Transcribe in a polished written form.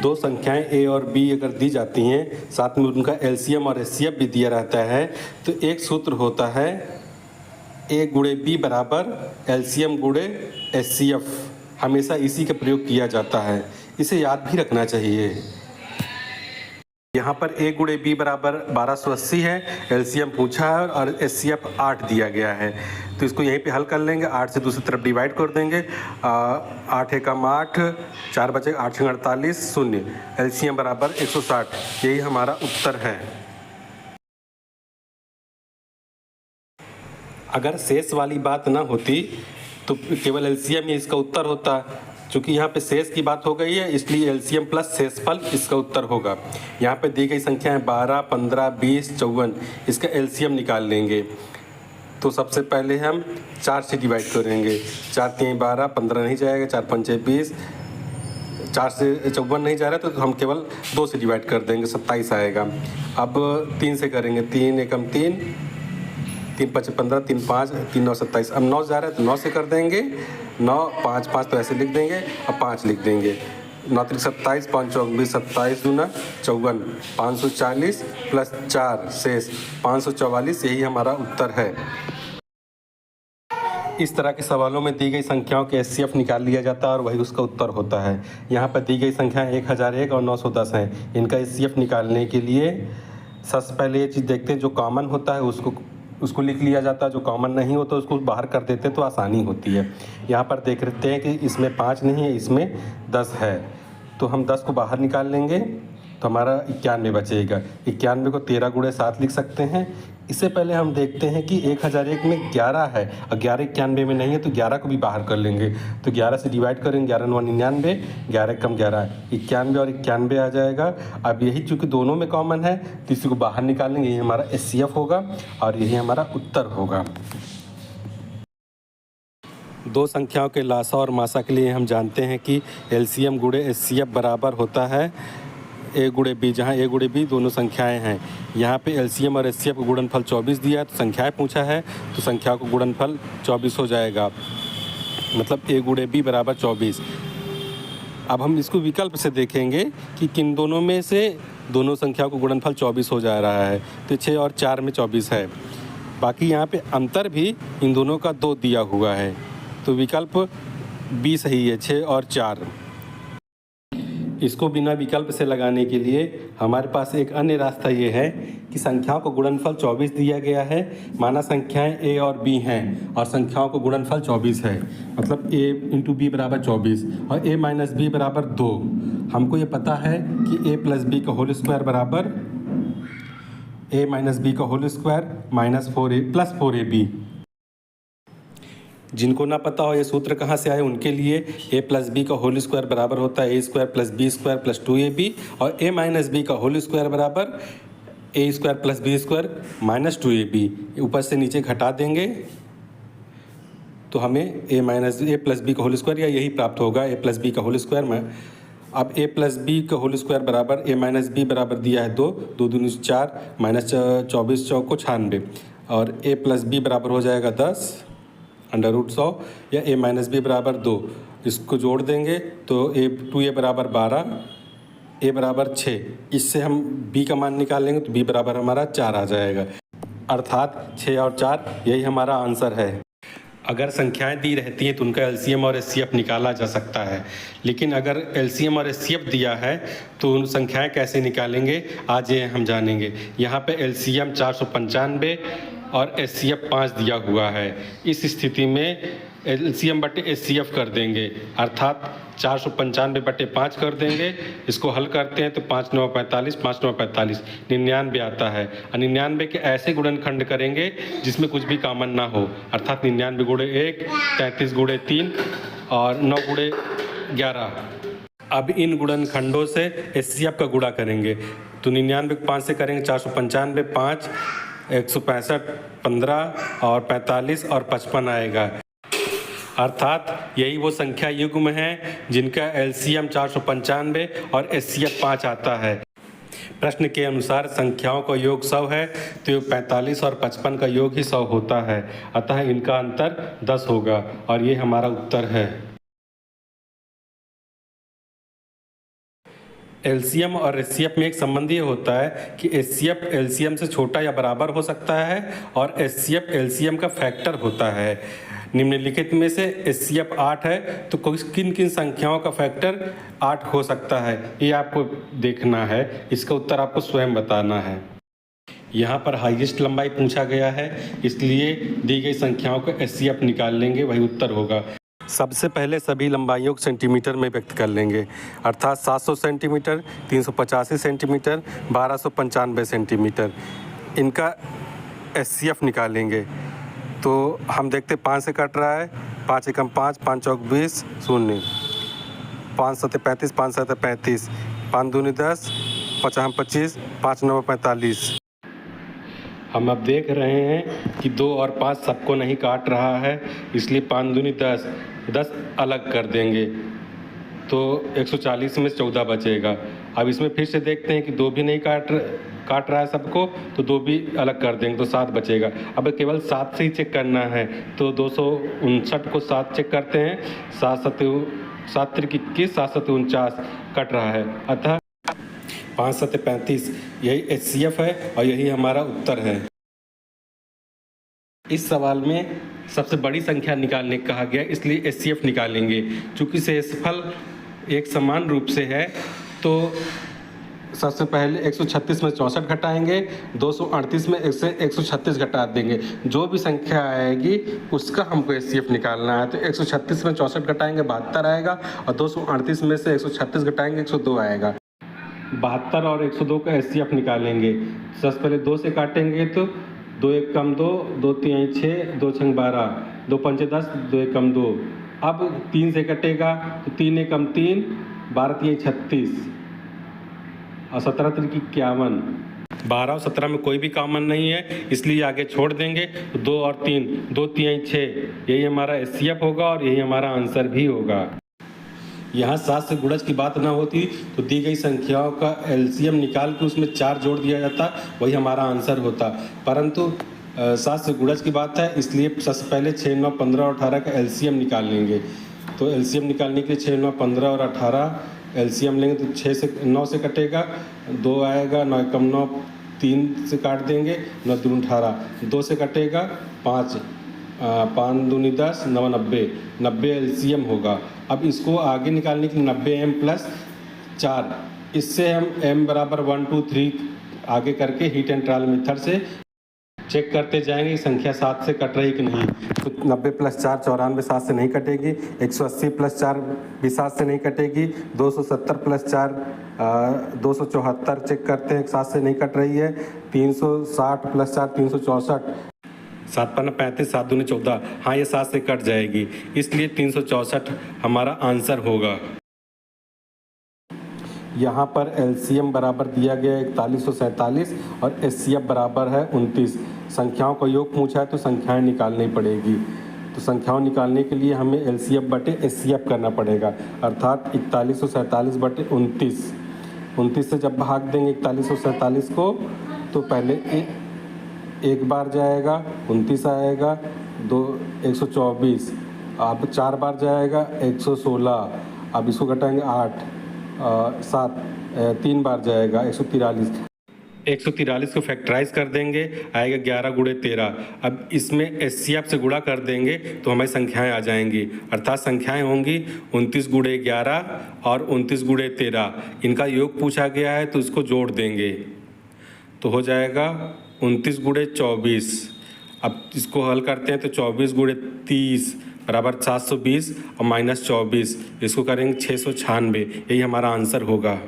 दो संख्याएं ए और बी अगर दी जाती हैं, साथ में उनका एलसीएम और एचसीएफ भी दिया रहता है, तो एक सूत्र होता है ए गुणे बी बराबर एलसीएम गुणे एचसीएफ। हमेशा इसी का प्रयोग किया जाता है, इसे याद भी रखना चाहिए। यहाँ पर ए गुणे बी बराबर 1280 है, एलसीएम पूछा है और एचसीएफ 8 दिया गया है, तो इसको यहीं पे हल कर लेंगे। 8 से दूसरी तरफ डिवाइड कर देंगे, 8 एकम 8, 4 बचे 8 छंग 48, 0। एलसीएम बराबर 160, यही हमारा उत्तर है। अगर शेष वाली बात ना होती तो केवल एलसीएम ही इसका उत्तर होता। चूँकि यहाँ पे शेष की बात हो गई है, इसलिए एलसीएम प्लस शेषफल इसका उत्तर होगा। यहाँ पे दी गई संख्या है 12, 15, 20, 54, इसका एलसीएम निकाल लेंगे। तो सबसे पहले हम 4 से डिवाइड करेंगे। 4 3 12, 15 नहीं जाएगा, 4 5 20, 4 से 54 नहीं जा रहा, तो हम केवल 2 से डिवाइड कर देंगे, 27 आएगा। अब 3 से करेंगे, 3 एकम 3, 3 5 15, 3 5, 3 9 27। अब 9 जा रहा है तो 9 से कर देंगे, 9 5 5 तो ऐसे लिख देंगे, अब 5 लिख देंगे। 9 3 27, 5 चौक 20, 27 दूना 54, 540 प्लस 4 शेष 544, यही हमारा उत्तर है। इस तरह के सवालों में दी गई संख्याओं के एचसीएफ निकाल लिया जाता है और वही उसका उत्तर होता है। यहाँ पर दी गई संख्याएं 1001 और 910 हैं। इनका एचसीएफ निकालने के लिए सबसे पहले ये चीज़ देखते हैं, जो कॉमन होता है उसको लिख लिया जाता है, जो कॉमन नहीं होता उसको बाहर कर देते तो आसानी होती है। यहाँ पर देख लेते हैं कि इसमें 5 नहीं है, इसमें 10 है, तो हम 10 को बाहर निकाल लेंगे तो हमारा 91 बचेगा। 91 को 13 गुणे 7 लिख सकते हैं। इससे पहले हम देखते हैं कि 1001 में 11 है और 11 91 में नहीं है, तो 11 को भी बाहर कर लेंगे। तो 11 से डिवाइड करेंगे, 11 9 99, 11 कम 11, 91 और 91 आ जाएगा। अब यही चूँकि दोनों में कॉमन है तो इसी को बाहर निकाल लेंगे, यही हमारा एचसीएफ होगा और यही हमारा उत्तर होगा। दो संख्याओं के लासा और मासा के लिए हम जानते हैं कि एलसीएम गुणे एचसीएफ बराबर होता है ए गुणे बी, जहाँ ए गुणे बी दोनों संख्याएं हैं। यहाँ पे एलसीएम और एचसीएफ का गुणनफल 24 दिया है, तो संख्याएं पूछा है तो संख्या को गुणनफल 24 हो जाएगा, मतलब ए गुणे बी बराबर 24। अब हम इसको विकल्प से देखेंगे कि किन दोनों में से दोनों संख्याओं को गुणनफल 24 हो जा रहा है, तो 6 और 4 में 24 है। बाकी यहाँ पे अंतर भी इन दोनों का 2 दिया हुआ है, तो विकल्प बी सही है, 6 और 4। इसको बिना विकल्प से लगाने के लिए हमारे पास एक अन्य रास्ता ये है कि संख्याओं को गुणनफल 24 दिया गया है, माना संख्याएं ए और बी हैं और संख्याओं को गुणनफल 24 है, मतलब a इंटू बी बराबर 24 और a माइनस बी बराबर 2। हमको ये पता है कि a प्लस बी का होल स्क्वायर बराबर a माइनस बी का whole square minus 4a plus 4ab। जिनको ना पता हो ये सूत्र कहाँ से आए, उनके लिए a प्लस बी का होल स्क्वायर बराबर होता है a square plus B square plus 2ab और a माइनस बी का होल स्क्वायर बराबर a square plus B square minus 2ab। ऊपर से नीचे घटा देंगे तो हमें a प्लस बी का होल स्क्वायर या यही प्राप्त होगा, a प्लस बी का होल स्क्वायर में। अब a प्लस बी का होल स्क्वायर बराबर a माइनस बी बराबर दिया है 2, 2 दूनी 4 माइनस 24 चौको 96 और a प्लस बी बराबर हो जाएगा 10 √100 या a माइनस बी बराबर 2। इसको जोड़ देंगे तो a बराबर 12, a बराबर 6। इससे हम b का मान निकाल लेंगे तो b बराबर हमारा 4 आ जाएगा, अर्थात 6 और 4 यही हमारा आंसर है। अगर संख्याएं दी रहती हैं तो उनका एलसीएम और एचसीएफ निकाला जा सकता है, लेकिन अगर एलसीएम और एचसीएफ दिया है तो उन संख्याएं कैसे निकालेंगे आज ये हम जानेंगे। यहाँ पे एलसीएम 495 और एचसीएफ 5 दिया हुआ है। इस स्थिति में एलसीएम बटे एचसीएफ कर देंगे, अर्थात 495 बटे 5 कर देंगे। इसको हल करते हैं तो 5 9 45, 5 9 45, 99 आता है। और 99 के ऐसे गुणनखंड करेंगे जिसमें कुछ भी कॉमन ना हो, अर्थात 99 गुणे 1, 33 गुणे 3 और 9 गुणे 11। अब इन गुणनखंडों से एचसीएफ का गुणा करेंगे तो 99 को 5 से करेंगे 495, 5 165, 15 और 45 और 55 आएगा, अर्थात यही वो संख्या युग्म हैं जिनका एलसीएम 495 और एचसीएफ 5 आता है। प्रश्न के अनुसार संख्याओं का योग 100 है तो 45 और 55 का योग ही 100 होता है, अतः इनका अंतर 10 होगा और ये हमारा उत्तर है। एलसीएम और एचसीएफ में एक संबंध ये होता है कि एचसीएफ एलसीएम से छोटा या बराबर हो सकता है और एचसीएफ एलसीएम का फैक्टर होता है। निम्नलिखित में से एचसीएफ 8 है तो किन किन संख्याओं का फैक्टर 8 हो सकता है, ये आपको देखना है। इसका उत्तर आपको स्वयं बताना है। यहाँ पर हाईएस्ट लंबाई पूछा गया है, इसलिए दी गई संख्याओं को एचसीएफ निकाल लेंगे, वही उत्तर होगा। सबसे पहले सभी लंबाइयों को सेंटीमीटर में व्यक्त कर लेंगे, अर्थात 700 सेंटीमीटर, 385 सेंटीमीटर, 1295 सेंटीमीटर। इनका एचसीएफ निकालेंगे तो हम देखते 5 से कट रहा है, 5 एकम 5, 5 चौक 20, 0, 5 सत्ते 35, 5 सत्ते 35, 5 दूनी 10, 5 हम 25, 5 9 45। हम अब देख रहे हैं कि 2 और 5 सबको नहीं काट रहा है, इसलिए 5 दूनी 10, 10 अलग कर देंगे तो 140 में 14 बचेगा। अब इसमें फिर से देखते हैं कि 2 भी नहीं काट रहा है सबको, तो 2 भी अलग कर देंगे तो 7 बचेगा। अब केवल 7 से ही चेक करना है तो 259 को 7 चेक करते हैं, 7 तिरक 21, 7 सत्ते 49 कट रहा है, अतः 5 सत्ते 35 यही एचसीएफ है और यही हमारा उत्तर है। इस सवाल में सबसे बड़ी संख्या निकालने को कहा गया, इसलिए एचसीएफ निकालेंगे। चूँकि शेषफल एक समान रूप से है तो सबसे पहले 136 में 64 घटाएंगे, 238 में से 136 घटा देंगे। जो भी संख्या आएगी उसका हमको एचसीएफ निकालना है। तो 136 में 64 घटाएंगे 72 आएगा और 238 में से 136 घटाएंगे 102 आएगा। 72 और 102 का एचसीएफ निकालेंगे। सबसे पहले 2 से काटेंगे तो 2 एक कम 2, 2 3 6, 2 6 12, 2 5 10, 2 एक कम 2। अब 3 से कटेगा तो 3 एक कम 3, 12 3 36 और 17 तिरक 51। 12 और 17 में कोई भी कॉमन नहीं है, इसलिए आगे छोड़ देंगे। 2 और 3, 2 3 6, यही हमारा एचसीएफ होगा और यही हमारा आंसर भी होगा। यहाँ 7 से गुणज की बात ना होती तो दी गई संख्याओं का एलसीएम निकाल के उसमें 4 जोड़ दिया जाता, वही हमारा आंसर होता। परंतु 7 से गुणज की बात है, इसलिए सबसे पहले 6 9 15 और 18 का एलसीएम निकाल लेंगे। तो एलसीएम निकालने के लिए 6 9 15 और 18 एलसीएम लेंगे तो 6 से 9 से कटेगा, 2 आएगा, 9 कम 9, 3 से काट देंगे, 9 दूनी 18, 2 से कटेगा 5, 5 दूनी 10, 9 90, 90 एलसीएम होगा। अब इसको आगे निकालने के लिए 90 m प्लस 4, इससे हम m बराबर 1 2 3 आगे करके हीट एंड ट्रायल मेथड से चेक करते जाएंगे संख्या 7 से कट रही कि नहीं। तो 90 प्लस 4 94, 7 से नहीं कटेगी। 180 प्लस 4 भी 7 से नहीं कटेगी। 270 प्लस 4 274 चेक करते हैं, 7 से नहीं कट रही है। 360 प्लस 4 364, 7 पन्ना 35, 7 दूनी 14, हाँ ये 7 से कट जाएगी, इसलिए 364 हमारा आंसर होगा। यहाँ पर एलसीएम बराबर दिया गया 4147 और एचसीएफ बराबर है 29। संख्याओं का योग पूछा है तो संख्याएं निकालनी पड़ेगी। तो संख्याओं निकालने के लिए हमें एलसीएफ बटे एचसीएफ करना पड़ेगा, अर्थात 4147 बटे 29। 29 से जब भाग देंगे 4147 को तो पहले एक बार जाएगा 29 आएगा, 124, अब 4 बार जाएगा 116, अब इसको घटाएंगे 8 7, 3 बार जाएगा 143। 143 को फैक्टराइज कर देंगे, आएगा 11 गुणे 13। अब इसमें एचसीएफ से गुणा कर देंगे तो हमारी संख्याएं आ जाएंगी, अर्थात संख्याएं होंगी 29 गुणे 11 और 29 गुणे 13। इनका योग पूछा गया है तो इसको जोड़ देंगे तो हो जाएगा 29 गुणे 24। अब इसको हल करते हैं तो 24 गुणे 30 बराबर 720 और -24, इसको करेंगे 696, यही हमारा आंसर होगा।